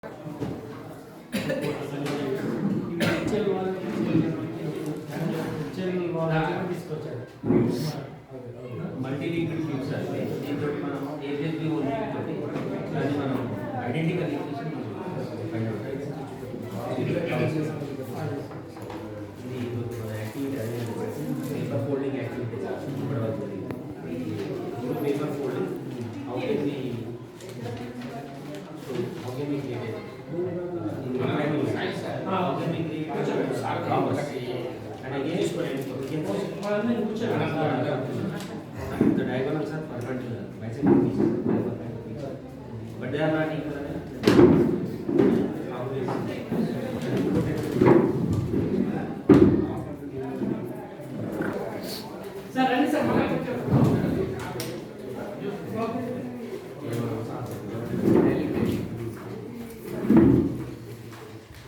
Multi linked tubes అంటే దీంతో మనం ఏజెన్సీ తోటి దాన్ని మనం ఐడెంటిటీ కల్పికేషన్ ఫైండ్ అవుట్ ఇది యాక్టివిటీ పేపర్ ఫోల్డింగ్ యాక్టివిటీ ఇప్పటివరకు paper folding how can we create and again the diagonals are perpendicular, bisecting each other, but they are not equal. Sir, run sir.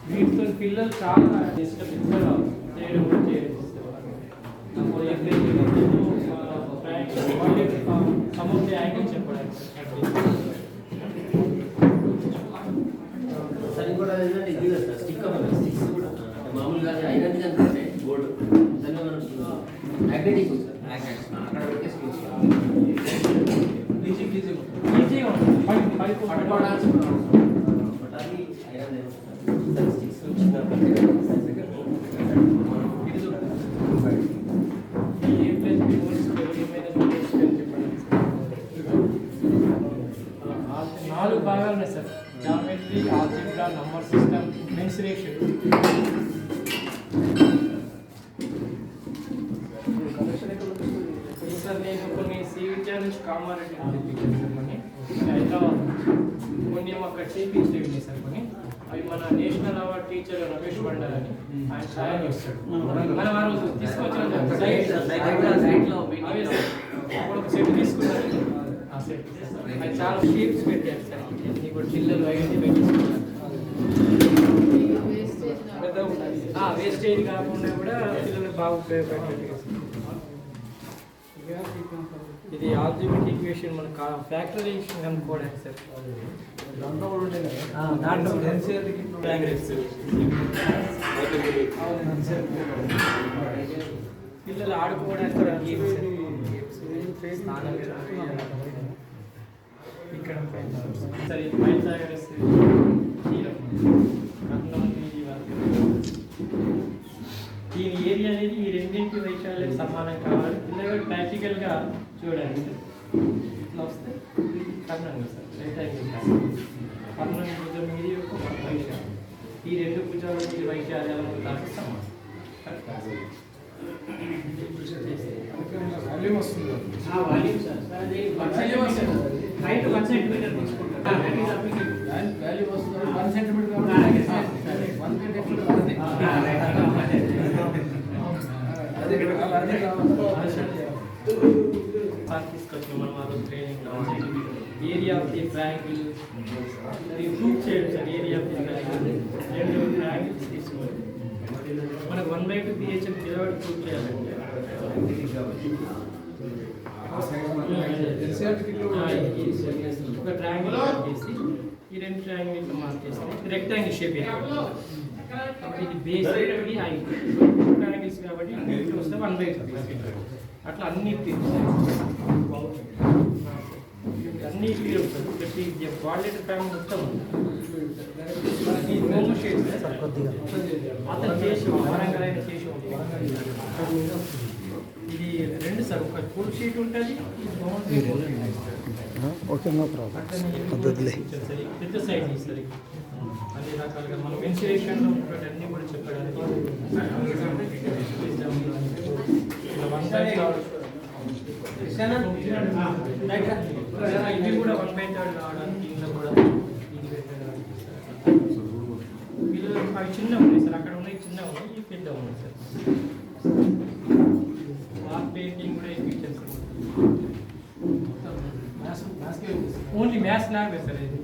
వీటితో పిల్లలు చాలా disturbance చేయడం సమస్య angle చెప్పడానికి sir ఇంకోటి ఏంటంటే ఇది కదా సార్ స్టిక్ స్టిక్స్ కూడా మామూలుగా ఐరన్ కనుకుంటే బోర్డు దాన్ని మనం మ్యాగ్నెటిక్ సార్ అక్కడ పెట్టే స్కిల్స్ ఈజీగా పట్టుకోవడానికి అది ఐరన్ స్టిక్స్ చిన్న నాలుగు భాగాలు ఉన్నాయి sir. Geometry, algebra, number system, mensuration. Sir నేను కొన్ని సివిజా నుంచి కామారెడ్డి తెప్పించాను సార్ కొన్ని హైదరాబాద్ కొన్ని అక్కడ చేయించలేదు సార్ కొన్ని అవి మన national award teacher Ramesh bundle అని ఆయన సహాయం చేస్తాడు. మనం ఆ రోజు తీసుకొచ్చిన అప్పుడు ఒక సెట్ తీసుకున్నారు. ఆ సెట్ అది చాలా షీప్స్ పెట్టారు సార్. ఇప్పుడు పిల్లలు ఐడెంటిఫై చేసుకున్నారు. వేస్టేజ్ కాకుండా కూడా పిల్లలకు బాగా ఉపయోగపడేట్టుగా. ఇది ఆల్జిబ్రిక్ ఈక్వేషన్ మన ఫ్యాక్టరైజేషన్ కనుక్కోవడానికి సార్. దాంట్లో కూడా ఉండేది దాంట్లో పిల్లలు ఆడుకోవడానికి ఇక్కడ సార్ ఇది మైండ్ ఈ ఏరియా అనేది ఈ రెండింటి వైశాల్యానికి సమానం కావాలి. పిల్లలు ప్రాక్టికల్గా చూడండి. ఇట్లా వస్తే కర్ణం సార్ రైట్ యాంగిల్ కర్ణం భుజం ఇది ఒక వైశాల్యం. ఈ రెండు భుజాల వైశాల్యాల దానికి సమానం. వాల్యూమ్ వస్తుంది వాల్యూమ్ సార్ హైట్ 1 సెంటీమీటర్ తీసుకుంటారు. వాల్యూమ్ వస్తుంది 1 సెంటీమీటర్ తీసుకొచ్చాం మనం ఆ రోజు training. Area of the triangle prove చేయండి sir. Area of the triangle రెండు ట్రయాంగిల్స్ తీసుకోండి. మనకు 1/2 PHM కిలోవాట్ ప్రూవ్ చేయాలంటే ఒక ట్రయాంగిల్ చేసి ఈ రెండు ట్రయాంగిల్ మార్క్ చేస్తే రెక్టాంగిల్ షేప్ ఇది బేస్ ఇది హైట్ ట్రయాంగిల్స్ కాబట్టి వస్తే 1/2 అట్లా అన్ని అన్ని క్లియర్ ఉంటుంది. ప్రతి వాలెట్ ఫ్యామిలీ మొత్తం హోమ్ షేడ్ అతను చేసి వరంగల్ అయినా చేసి ఇది రెండు సార్. ఒక ఫుల్ షీట్ ఉంటుంది, పెద్ద సైజ్ ఇస్తుంది. అన్ని రకాలుగా మనం ఇన్సులేషన్ అన్నీ కూడా చెప్పడానికి ఇవి కూడా 1/3 రావడానికి ఇంట్లో కూడా ఇది పెట్టడానికి వీళ్ళు అవి చిన్నగా ఉన్నాయి సార్. అక్కడ ఉన్నాయి చిన్నగా ఉన్నాయి, ఇవి పెద్దగా ఉన్నాయి సార్. వాల్ పెయింటింగ్ కూడా ఎక్కించారు sir. Only maths lab sir ఇది.